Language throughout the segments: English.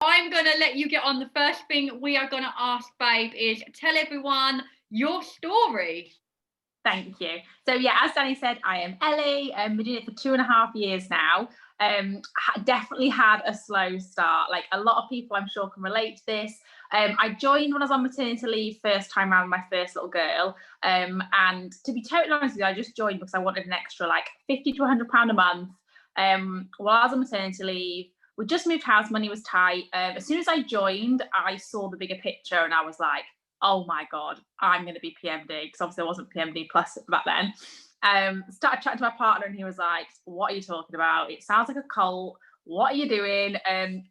I'm going to let you get on. The first thing we are going to ask, babe, is tell everyone your story. Thank you. So yeah, as Dani said, I am Ellie. I've been doing it for 2.5 years now. Definitely had a slow start. Like a lot of people, I'm sure, can relate to this. I joined when I was on maternity leave first time around with my first little girl. And to be totally honest with you, I just joined because I wanted an extra like £50 to £100 a month. While I was on maternity leave, we just moved house, money was tight. As soon as I joined, I saw the bigger picture and I was like, oh my God, I'm going to be PMD, because obviously I wasn't PMD plus back then. Started chatting to my partner and he was like, what are you talking about? It sounds like a cult. What are you doing?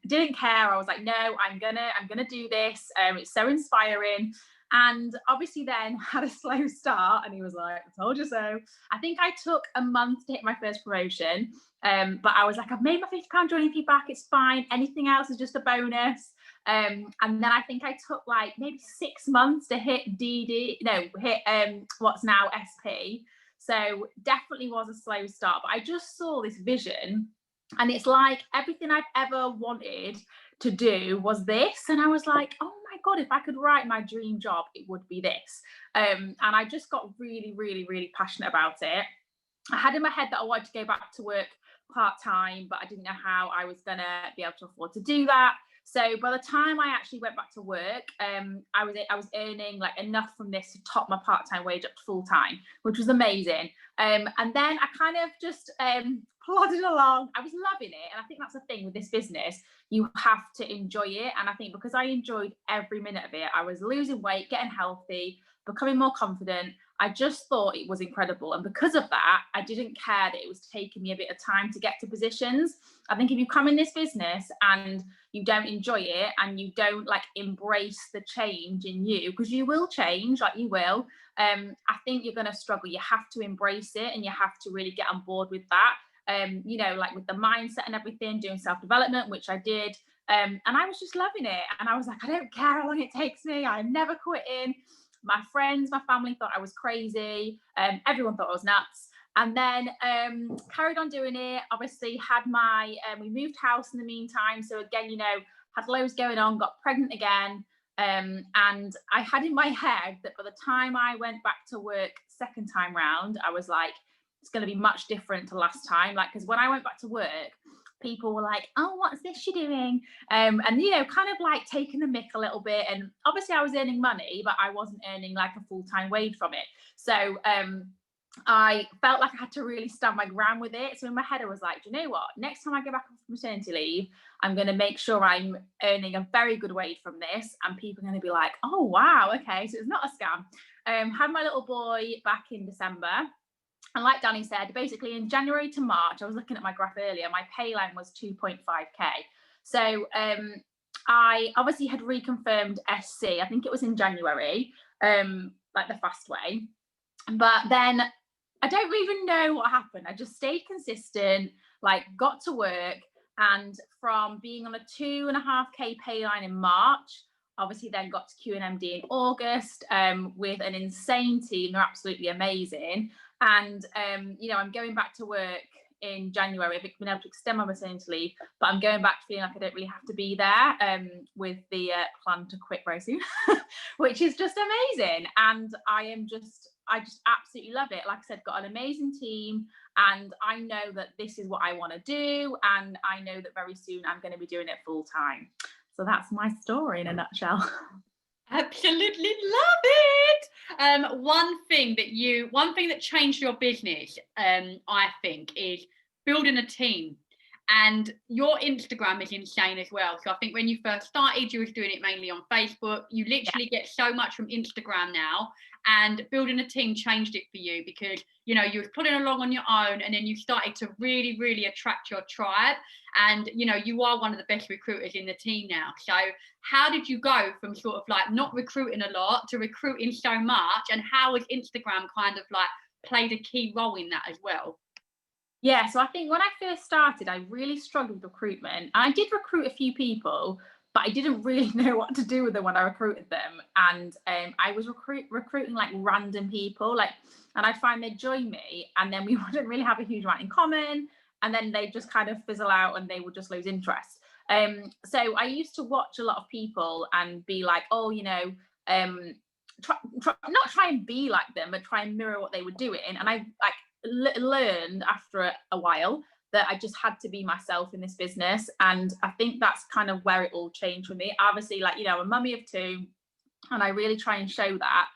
Didn't care. I was like, no, I'm gonna do this. It's so inspiring. And obviously then had a slow start and he was like, I told you so. I think I took a month to hit my first promotion. But I was like, I've made my £50 joining fee back, it's fine. Anything else is just a bonus. And then I think I took like maybe 6 months to hit what's now SP. So definitely was a slow start, but I just saw this vision and it's like everything I've ever wanted to do was this. And I was like, oh my God, if I could write my dream job, it would be this. And I just got really, really, really passionate about it. I had in my head that I wanted to go back to work part-time, but I didn't know how I was going to be able to afford to do that. So by the time I actually went back to work, I was earning like enough from this to top my part-time wage up to full-time, which was amazing. And then I kind of just plodded along. I was loving it. And I think that's the thing with this business. You have to enjoy it. And I think because I enjoyed every minute of it, I was losing weight, getting healthy, becoming more confident. I just thought it was incredible. And because of that, I didn't care that it was taking me a bit of time to get to positions. I think if you come in this business and you don't enjoy it and you don't like embrace the change in you, because you will change, like you will, I think you're going to struggle. You have to embrace it and you have to really get on board with that. Like with the mindset and everything, doing self-development, which I did. And I was just loving it. And I was like, I don't care how long it takes me. I'm never quitting. My friends, my family thought I was crazy. Everyone thought I was nuts. And then carried on doing it. Obviously had we moved house in the meantime. So again, had loads going on, got pregnant again. And I had in my head that by the time I went back to work second time round, I was like, it's going to be much different to last time. Like, because when I went back to work, people were like, oh, what's this you're doing? And, kind of like taking the mick a little bit. And obviously I was earning money, but I wasn't earning like a full-time wage from it. So I felt like I had to really stand my ground with it. So in my head, I was like, do you know what? Next time I go back from maternity leave, I'm going to make sure I'm earning a very good wage from this. And people are going to be like, oh, wow, okay. So it's not a scam. Had my little boy back in December. And like Dani said, basically in January to March, I was looking at my graph earlier, my pay line was 2.5k. So I obviously had reconfirmed SC, I think it was in January, like the fast way. But then I don't even know what happened. I just stayed consistent, like got to work. And from being on a 2.5k pay line in March, obviously then got to QNMD in August with an insane team. They're absolutely amazing. And, I'm going back to work in January. I've been able to extend my maternity leave, but I'm going back feeling like I don't really have to be there with the plan to quit very soon, which is just amazing. And I just absolutely love it. Like I said, got an amazing team and I know that this is what I want to do. And I know that very soon I'm going to be doing it full time. So that's my story in a nutshell. Absolutely love it. One thing that changed your business, I think, is building a team. And your Instagram is insane as well. So I think when you first started, you was doing it mainly on Facebook. You literally get so much from Instagram now. And building a team changed it for you because, you was pulling along on your own and then you started to really, really attract your tribe. And, you are one of the best recruiters in the team now. So how did you go from sort of like not recruiting a lot to recruiting so much? And how has Instagram kind of like played a key role in that as well? Yeah, so I think when I first started, I really struggled with recruitment. I did recruit a few people, but I didn't really know what to do with them when I recruited them. And I was recruiting like random people, and I'd find they'd join me and then we wouldn't really have a huge amount in common. And then they'd just kind of fizzle out and they would just lose interest. So I used to watch a lot of people and be like, oh, you know, not try and be like them, but try and mirror what they were doing. And I learned after a while that I just had to be myself in this business. And I think that's kind of where it all changed for me. Obviously, like, you know, I'm a mummy of 2, and I really try and show that.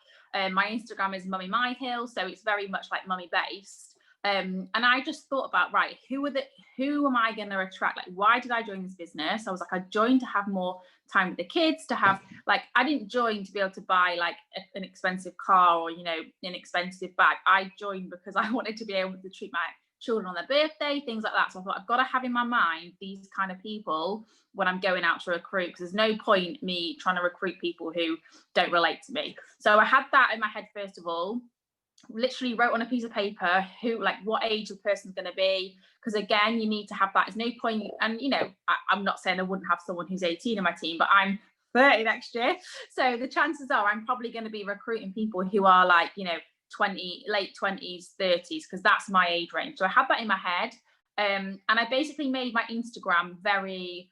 My Instagram is Mummy Myhill, so it's very much like mummy based. And I just thought about, right, who am I going to attract? Like, why did I join this business? I was like, I joined to have more time with the kids, to have, like, I didn't join to be able to buy like an expensive car or, you know, an expensive bag. I joined because I wanted to be able to treat my children on their birthday, things like that. So I thought, I've got to have in my mind these kind of people when I'm going out to recruit, because there's no point me trying to recruit people who don't relate to me. So I had that in my head first of all. Literally wrote on a piece of paper who, like, what age the person's going to be, because again, you need to have that. There's no point, and you know, I'm not saying I wouldn't have someone who's 18 in my team, but I'm 30 next year, so the chances are I'm probably going to be recruiting people who are like, you know, 20, late 20s, 30s, because that's my age range. So I had that in my head, and I basically made my Instagram very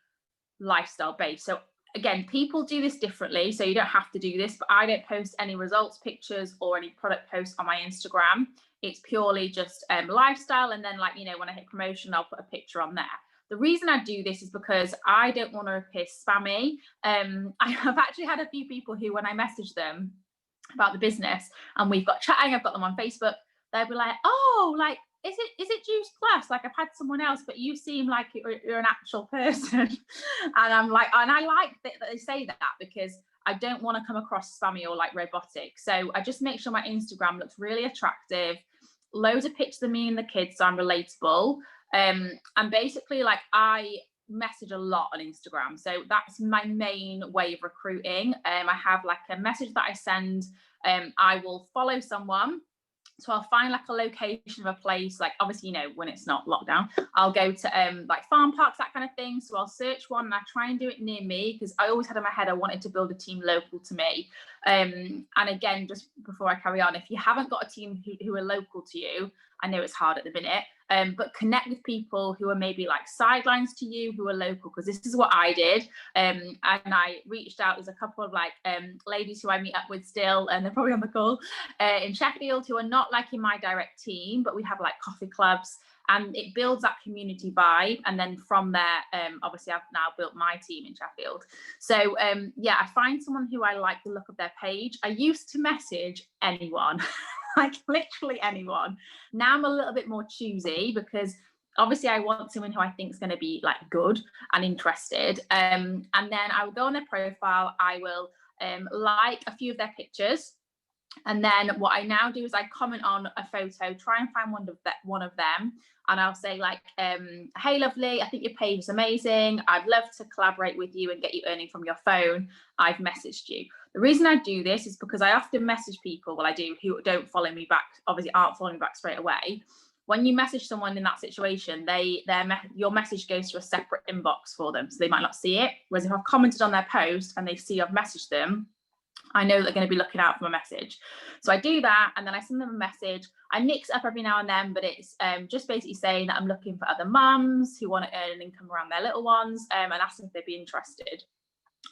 lifestyle based. So again, people do this differently, so you don't have to do this, but I don't post any results pictures or any product posts on my Instagram. It's purely just lifestyle, and then, like, you know, when I hit promotion, I'll put a picture on there. The reason I do this is because I don't want to appear spammy. I have actually had a few people who, when I message them about the business and we've got chatting, I've got them on Facebook, they'll be like, oh, like, is it Juice Plus? Like, I've had someone else, but you seem like you're an actual person. And I'm like, and I like that they say that, because I don't want to come across spammy or like robotic. So I just make sure my Instagram looks really attractive, loads of pictures of me and the kids, so I'm relatable. And basically, like, I message a lot on Instagram, so that's my main way of recruiting. I have like a message that I send. I will follow someone, so I'll find like a location of a place, like, obviously, you know, when it's not lockdown, I'll go to like farm parks, that kind of thing. So I'll search one and I try and do it near me, because I always had in my head I wanted to build a team local to me. And again, just before I carry on, if you haven't got a team who are local to you, I know it's hard at the minute, but connect with people who are maybe like sidelines to you, who are local, because this is what I did. And I reached out. There's a couple of like ladies who I meet up with still, and they're probably on the call, in Sheffield, who are not like in my direct team, but we have like coffee clubs, and it builds that community vibe. And then from there, obviously I've now built my team in Sheffield. So yeah, I find someone who I like the look of their page. I used to message anyone, like literally anyone. Now I'm a little bit more choosy, because obviously I want someone who I think is going to be like good and interested. And then I will go on their profile, I will like a few of their pictures. And then what I now do is I comment on a photo, try and find one of them, and I'll say like, hey, lovely, I think your page is amazing. I'd love to collaborate with you and get you earning from your phone. I've messaged you. The reason I do this is because I often message people, well, I do, who don't follow me back, obviously aren't following me back straight away. When you message someone in that situation, your message goes to a separate inbox for them, so they might not see it. Whereas if I've commented on their post and they see I've messaged them, I know they're going to be looking out for my message. So I do that, and then I send them a message. I mix up every now and then, but it's just basically saying that I'm looking for other mums who want to earn an income around their little ones, and asking if they'd be interested.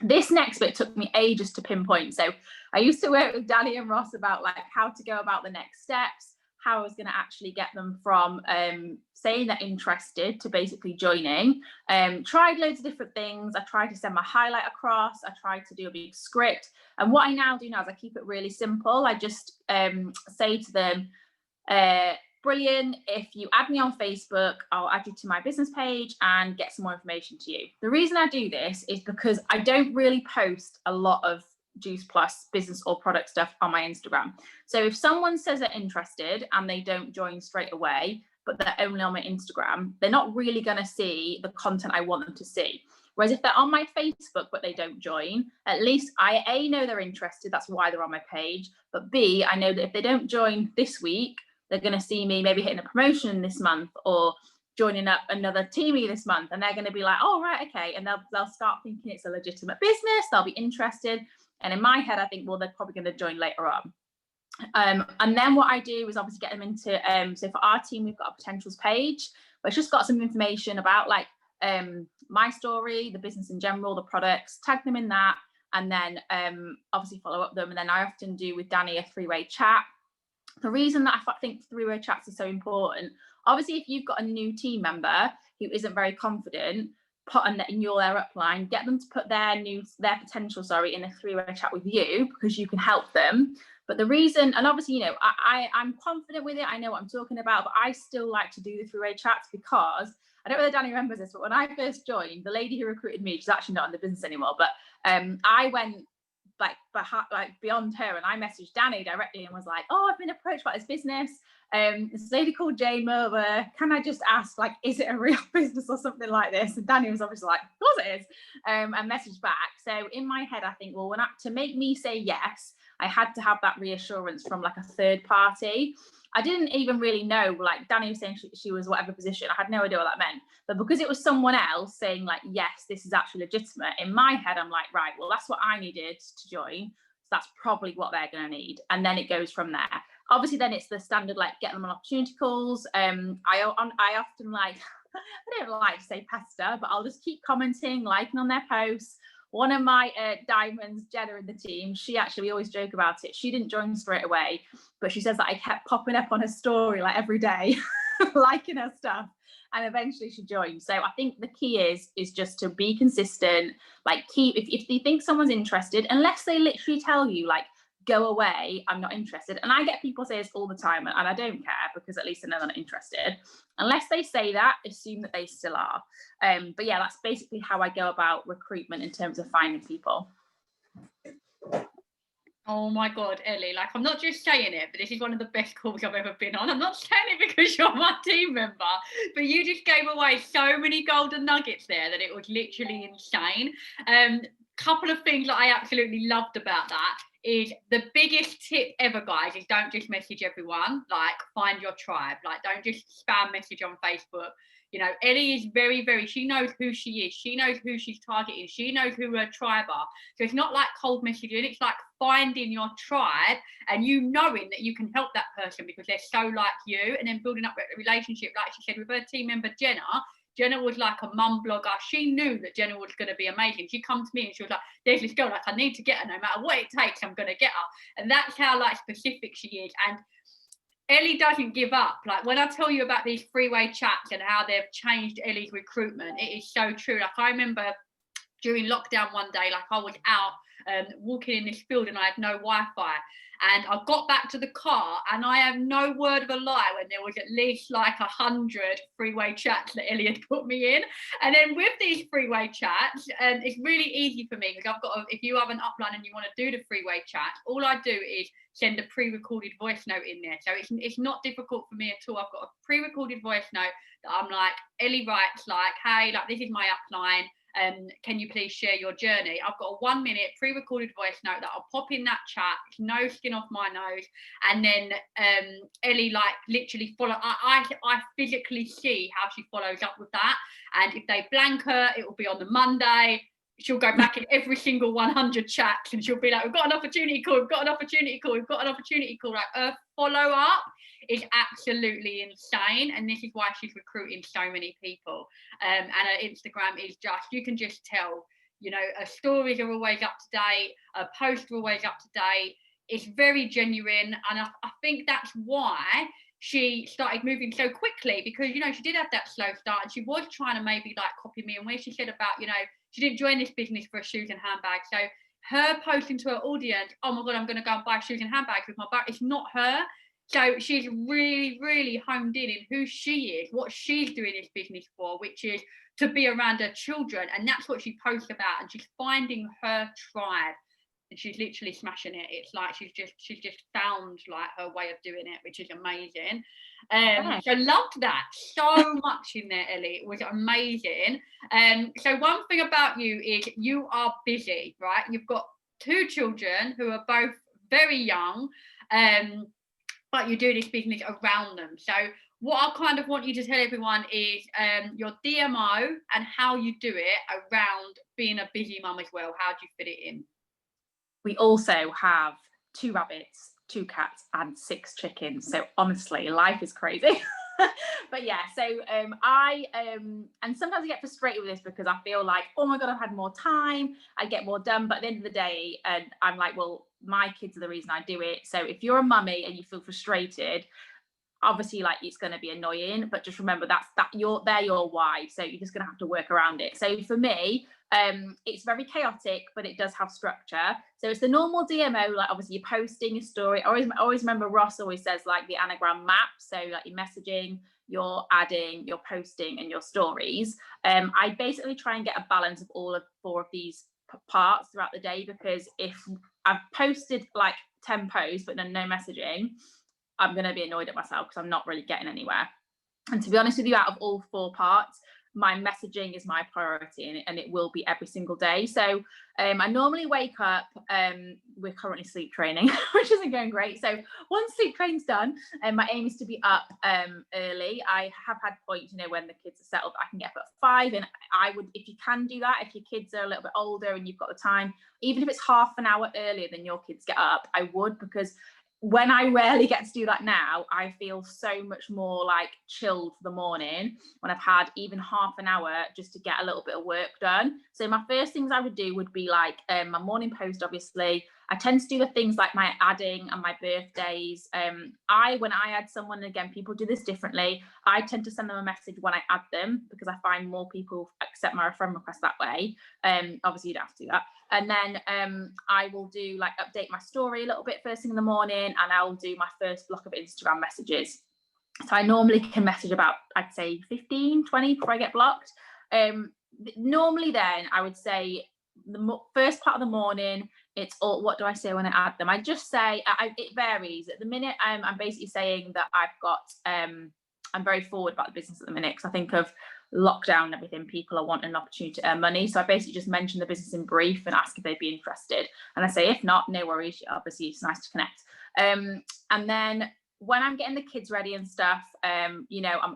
This next bit took me ages to pinpoint. So I used to work with Dani and Ross about like how to go about the next steps, how I was going to actually get them from saying they're interested to basically joining. Tried loads of different things. I tried to send my highlight across. I tried to do a big script. And what I now do now is I keep it really simple. I just say to them, brilliant, if you add me on Facebook, I'll add you to my business page and get some more information to you. The reason I do this is because I don't really post a lot of Juice Plus business or product stuff on my Instagram. So if someone says they're interested and they don't join straight away, but they're only on my Instagram, they're not really going to see the content I want them to see. Whereas if they're on my Facebook but they don't join, at least I A, know they're interested, that's why they're on my page, but B, I know that if they don't join this week, they're going to see me maybe hitting a promotion this month or joining up another teamie this month, and they're going to be like, oh, right, okay, and they'll start thinking it's a legitimate business, they'll be interested. And in my head, I think, well, they're probably going to join later on. And then what I do is obviously get them into, so for our team, we've got a potentials page, but it's just got some information about like my story, the business in general, the products, tag them in that, and then obviously follow up them. And then I often do with Dani a 3-way chat. The reason that I think 3-way chats are so important, obviously, if you've got a new team member who isn't very confident, put in your upline, get them to put their potential, in a 3-way chat with you, because you can help them. But the reason, and obviously, I'm confident with it, I know what I'm talking about, but I still like to do the 3-way chats because I don't know whether Dani remembers this, but when I first joined, the lady who recruited me, she's actually not in the business anymore, but I went like beyond her, and I messaged Dani directly and was like, oh, I've been approached by this business, this lady called Jane Merver, can I just ask, like, is it a real business or something like this? And Dani was obviously like, of course it is, and messaged back. So in my head, I think, well, to make me say yes, I had to have that reassurance from like a third party. I didn't even really know, like Dani was saying she was whatever position. I had no idea what that meant. But because it was someone else saying like, yes, this is actually legitimate, in my head, I'm like, right, well, that's what I needed to join. So that's probably what they're going to need. And then it goes from there. Obviously, then it's the standard, like get them on opportunity calls. I often like, I don't like to say pester, but I'll just keep commenting, liking on their posts. One of my diamonds, Jenna in the team, we always joke about it. She didn't join straight away, but she says that I kept popping up on her story like every day, liking her stuff, and eventually she joined. So I think the key is just to be consistent. Like if you think someone's interested, unless they literally tell you like, go away, I'm not interested. And I get people say this all the time, and I don't care, because at least I know they're not interested. Unless they say that, assume that they still are. But yeah, that's basically how I go about recruitment in terms of finding people. Oh my God, Ellie, like, I'm not just saying it, but this is one of the best calls I've ever been on. I'm not saying it because you're my team member, but you just gave away so many golden nuggets there that it was literally insane. Couple of things that I absolutely loved about that is the biggest tip ever, guys, is don't just message everyone. Like, find your tribe. Like, don't just spam message on Facebook. You know, Ellie is very, she knows who she is. She knows who she's targeting. She knows who her tribe are. So it's not like cold messaging. It's like finding your tribe and you knowing that you can help that person because they're so like you, and then building up a relationship, like she said, with her team member, Jenna. Jenna was like a mum blogger. She knew that Jenna was going to be amazing. She come to me and she was like, there's this girl, like, I need to get her no matter what it takes, I'm going to get her. And that's how like specific she is. And Ellie doesn't give up. Like, when I tell you about these 3-way chats and how they've changed Ellie's recruitment, it is so true. Like, I remember during lockdown one day, like, I was out walking in this field and I had no Wi-Fi. And I got back to the car and I have no word of a lie when there was at least like 100 3-way chats that Ellie had put me in. And then with these 3-way chats, it's really easy for me because if you have an upline and you want to do the 3-way chat, all I do is send a pre-recorded voice note in there. So it's not difficult for me at all. I've got a pre-recorded voice note that I'm like, Ellie writes like, hey, like, this is my upline. Can you please share your journey? I've got a 1-minute pre-recorded voice note that I'll pop in that chat, no skin off my nose, and then Ellie like literally follow. I physically see how she follows up with that, and if they blank her, it will be on the Monday. She'll go back in every single 100 chats and she'll be like, we've got an opportunity call, we've got an opportunity call, we've got an opportunity call. Like, her follow up is absolutely insane, and this is why she's recruiting so many people. And her Instagram is just, you can just tell, you know, her stories are always up to date, her posts are always up to date. It's very genuine, and I think that's why she started moving so quickly, because, you know, she did have that slow start and she was trying to maybe like copy me, and where she said about, you know, she didn't join this business for shoes and handbags. So her posting to her audience, oh my God, I'm going to go and buy shoes and handbags with my bag, it's not her. So she's really honed in who she is, what she's doing this business for, which is to be around her children. And that's what she posts about. And she's finding her tribe. And she's literally smashing it. It's like she's just found like her way of doing it, which is amazing. So loved that so much in there, Ellie. It was amazing. So one thing about you is you are busy, right? You've got 2 children who are both very young, but you do this business around them. So what I kind of want you to tell everyone is your DMO and how you do it around being a busy mum as well. How do you fit it in? We also have 2 rabbits, 2 cats and 6 chickens. So honestly, life is crazy. But yeah, so I and sometimes I get frustrated with this because I feel like, oh my god, I've had more time, I get more done. But at the end of the day, and I'm like, well, my kids are the reason I do it. So if you're a mummy and you feel frustrated, obviously like it's going to be annoying, but just remember they're your why, so you're just going to have to work around it. So for me, it's very chaotic, but it does have structure. So it's the normal DMO, like obviously you're posting your story. I always remember Ross always says like the anagram map, so like you're messaging, you're adding, you're posting, and your stories. I basically try and get a balance of all of 4 of these parts throughout the day, because if I've posted like 10 posts but then no messaging, I'm going to be annoyed at myself because I'm not really getting anywhere. And to be honest with you, out of all 4 parts, my messaging is my priority, and it will be every single day. So I normally wake up, we're currently sleep training, which isn't going great. So once sleep training's done, my aim is to be up early. I have had points, when the kids are settled, I can get up at 5. And I would, if you can do that, if your kids are a little bit older and you've got the time, even if it's half an hour earlier than your kids get up, I would, because when I rarely get to do that now, I feel so much more like chilled for the morning when I've had even half an hour just to get a little bit of work done. So my first things I would do would be like my morning post, obviously. I tend to do the things like my adding and my birthdays. When I add someone, again, people do this differently. I tend to send them a message when I add them, because I find more people accept my friend request that way. Obviously, you'd have to do that. And then I will do like update my story a little bit first thing in the morning, and I'll do my first block of Instagram messages. So I normally can message about, I'd say 15, 20 before I get blocked. Normally then I would say the first part of the morning, it's all, what do I say when I add them? I just say, it varies. At the minute, I'm basically saying that I've got, I'm very forward about the business at the minute, because I think of lockdown and everything, people are wanting an opportunity to earn money. So I basically just mention the business in brief and ask if they'd be interested. And I say, if not, no worries. Obviously, it's nice to connect. And then when I'm getting the kids ready and stuff, I'm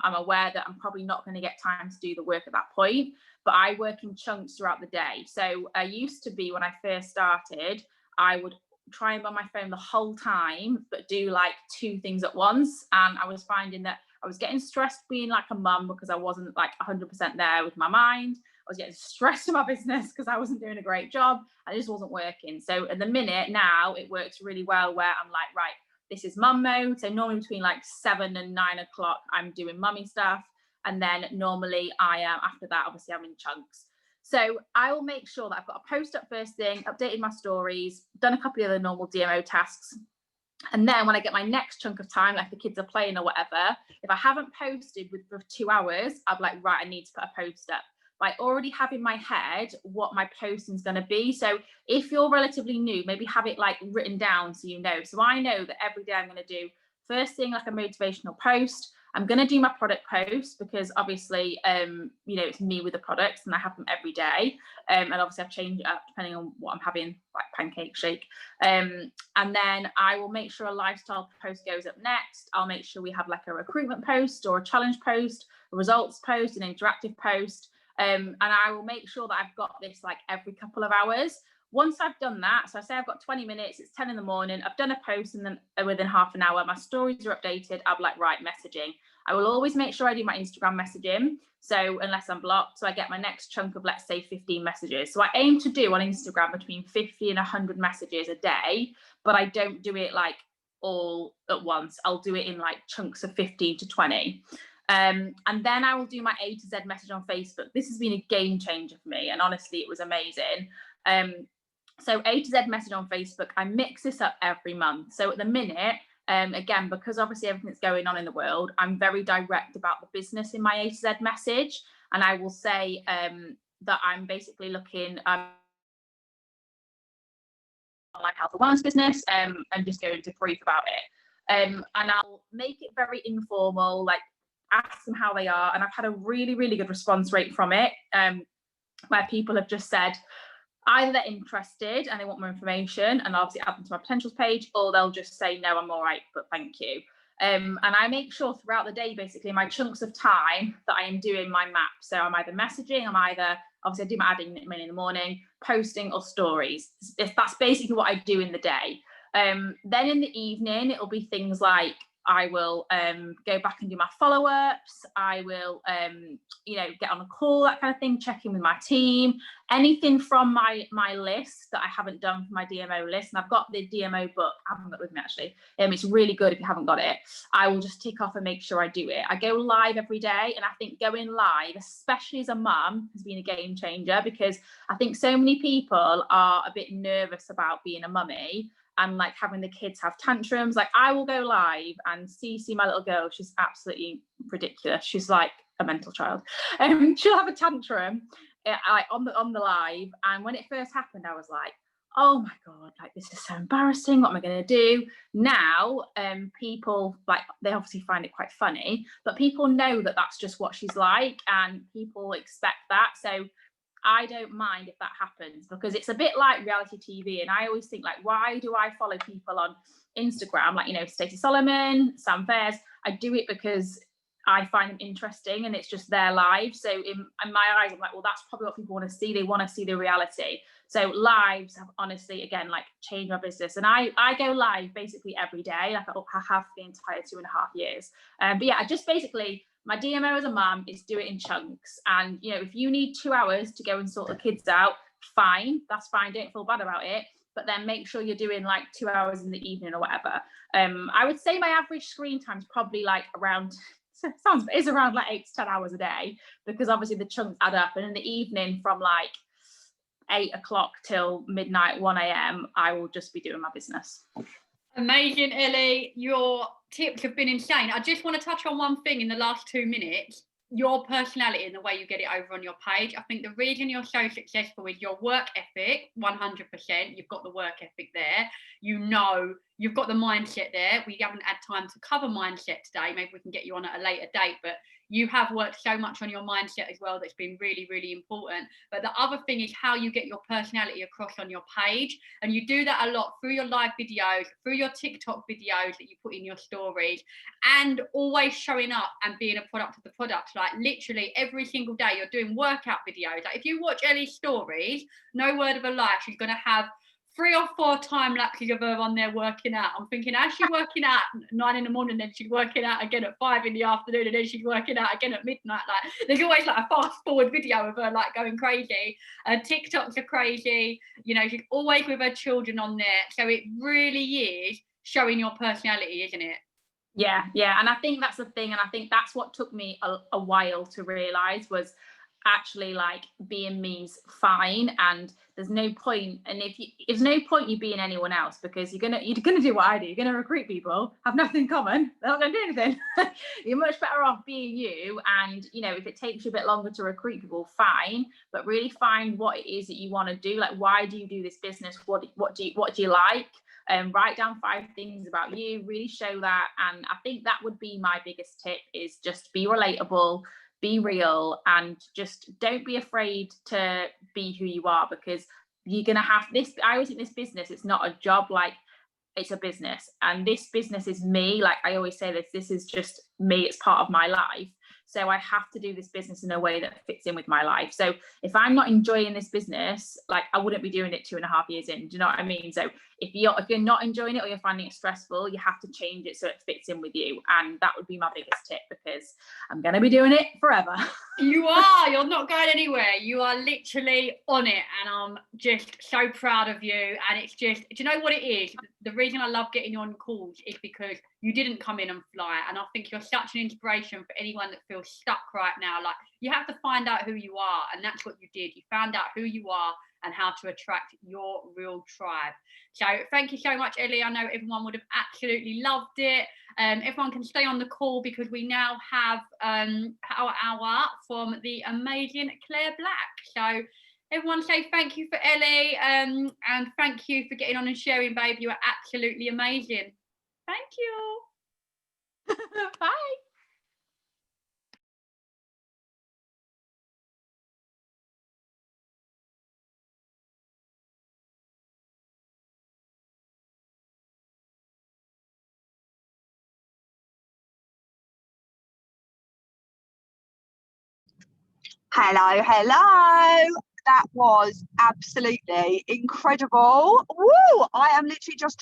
aware that I'm probably not going to get time to do the work at that point, but I work in chunks throughout the day. So I used to be, when I first started, I would try and be on my phone the whole time, but do like 2 things at once. And I was finding that I was getting stressed being like a mum, because I wasn't like 100% there with my mind. I was getting stressed in my business because I wasn't doing a great job. I just wasn't working. So at the minute now, it works really well where I'm like, right, this is mum mode. So normally between like 7 and 9 o'clock, I'm doing mummy stuff. And then normally I am, after that, obviously I'm in chunks. So I will make sure that I've got a post up first thing, updated my stories, done a couple of the normal DMO tasks. And then when I get my next chunk of time, like the kids are playing or whatever, if I haven't posted for 2 hours, I'm like, right, I need to put a post up. But I already have in my head what my posting is going to be. So if you're relatively new, maybe have it like written down so you know. So I know that every day I'm going to do first thing like a motivational post. I'm going to do my product post, because obviously, it's me with the products and I have them every day. And obviously I've changed it up depending on what I'm having, like pancake shake. And then I will make sure a lifestyle post goes up next. I'll make sure we have like a recruitment post or a challenge post, a results post, an interactive post. And I will make sure that I've got this like every couple of hours. Once I've done that, so I say I've got 20 minutes, it's 10 in the morning, I've done a post, and then within half an hour, my stories are updated, I'm like, right, messaging. I will always make sure I do my Instagram messaging. So unless I'm blocked, so I get my next chunk of, let's say, 15 messages. So I aim to do on Instagram between 50 and 100 messages a day, but I don't do it like all at once. I'll do it in like chunks of 15 to 20. And then I will do my A to Z message on Facebook. This has been a game changer for me, and honestly, it was amazing. So A to Z message on Facebook, I mix this up every month. So at the minute, again, because obviously everything's going on in the world, I'm very direct about the business in my A to Z message. And I will say that I'm basically looking online health and wellness business, and just going into brief about it. And I'll make it very informal, like ask them how they are. And I've had a really, really good response rate from it, where people have just said, either they're interested and they want more information and obviously add them to my potentials page, or they'll just say, no, I'm all right, but thank you. And I make sure throughout the day, basically, my chunks of time that I am doing my map. So I'm either messaging, obviously I do my adding in the morning, posting or stories. That's basically what I do in the day. Then in the evening, it'll be things like, I will go back and do my follow-ups. I will, you know, get on a call, that kind of thing, check in with my team. Anything from my list that I haven't done for my DMO list, and I've got the DMO book, I haven't got it with me actually. It's really good if you haven't got it. I will just tick off and make sure I do it. I go live every day, and I think going live, especially as a mum, has been a game changer, because I think so many people are a bit nervous about being a mummy and like having the kids have tantrums. Like, I will go live and see my little girl, she's absolutely ridiculous. She's like a mental child. She'll have a tantrum on the live. And when it first happened, I was like, oh my God, like this is so embarrassing. What am I going to do? Now, people, like, they obviously find it quite funny, but people know that that's just what she's like, and people expect that. So I don't mind if that happens, because it's a bit like reality TV. And I always think, like, why do I follow people on Instagram? Like, you know, Stacey Solomon, Sam Fairs. I do it because I find them interesting and it's just their lives. So in my eyes, I'm like, well, that's probably what people want to see. They want to see the reality. So lives have honestly, again, like, changed my business. And I go live basically every day. Like, I have the entire 2.5 years. But yeah, I just basically, my DMO as a mum is do it in chunks. And, you know, if you need 2 hours to go and sort the kids out, fine, that's fine. Don't feel bad about it. But then make sure you're doing like 2 hours in the evening or whatever. I would say my average screen time is probably like around, is around like 8 to 10 hours a day, because obviously the chunks add up. And in the evening from like 8 o'clock till midnight, 1 a.m, I will just be doing my business. Amazing, Ellie. Your tips have been insane. I just want to touch on one thing in the last 2 minutes. Your personality and the way you get it over on your page. I think the reason you're so successful is your work ethic, 100%. You've got the work ethic there. You know, you've got the mindset there. We haven't had time to cover mindset today. Maybe we can get you on at a later date, but you have worked so much on your mindset as well. That's been really, really important. But the other thing is how you get your personality across on your page. And you do that a lot through your live videos, through your TikTok videos that you put in your stories, and always showing up and being a product of the product. Like, literally every single day you're doing workout videos. Like, if you watch Ellie's stories, no word of a lie, she's going to have 3 or 4 time lapses of her on there working out. I'm thinking, as she's working out at 9 in the morning, then she's working out again at 5 in the afternoon, and then she's working out again at midnight. Like, there's always like a fast forward video of her like going crazy. TikToks are crazy. You know, she's always with her children on there. So it really is showing your personality, isn't it? Yeah. And I think that's the thing. And I think that's what took me a while to realize, was actually, like, being me's fine, and there's no point. And there's no point you being anyone else, because you're gonna do what I do. You're gonna recruit people, have nothing in common, they're not gonna do anything. You're much better off being you. And, you know, if it takes you a bit longer to recruit people, fine, but really find what it is that you want to do. Like, why do you do this business? What do you like? Write down 5 things about you, really show that. And I think that would be my biggest tip, is just be relatable, be real, and just don't be afraid to be who you are, because you're going to have this. I always think this business, it's not a job, like, it's a business, and this business is me. Like, I always say this is just me, it's part of my life. So I have to do this business in a way that fits in with my life. So if I'm not enjoying this business, like, I wouldn't be doing it 2.5 years in. Do you know what I mean? So if you're not enjoying it, or you're finding it stressful, you have to change it so it fits in with you. And that would be my biggest tip, because I'm going to be doing it forever. You are. You're not going anywhere. You are literally on it, and I'm just so proud of you. And it's just, do you know what it is? The reason I love getting you on calls is because you didn't come in and fly. And I think you're such an inspiration for anyone that feels stuck right now. Like, you have to find out who you are, and that's what you did. You found out who you are and how to attract your real tribe. So thank you so much, Ellie. I know everyone would have absolutely loved it. Everyone can stay on the call, because we now have our hour from the amazing Claire Black. So everyone say thank you for Ellie, and thank you for getting on and sharing, babe. You are absolutely amazing. Thank you. Bye. Hello. That was absolutely incredible. Woo! I am literally just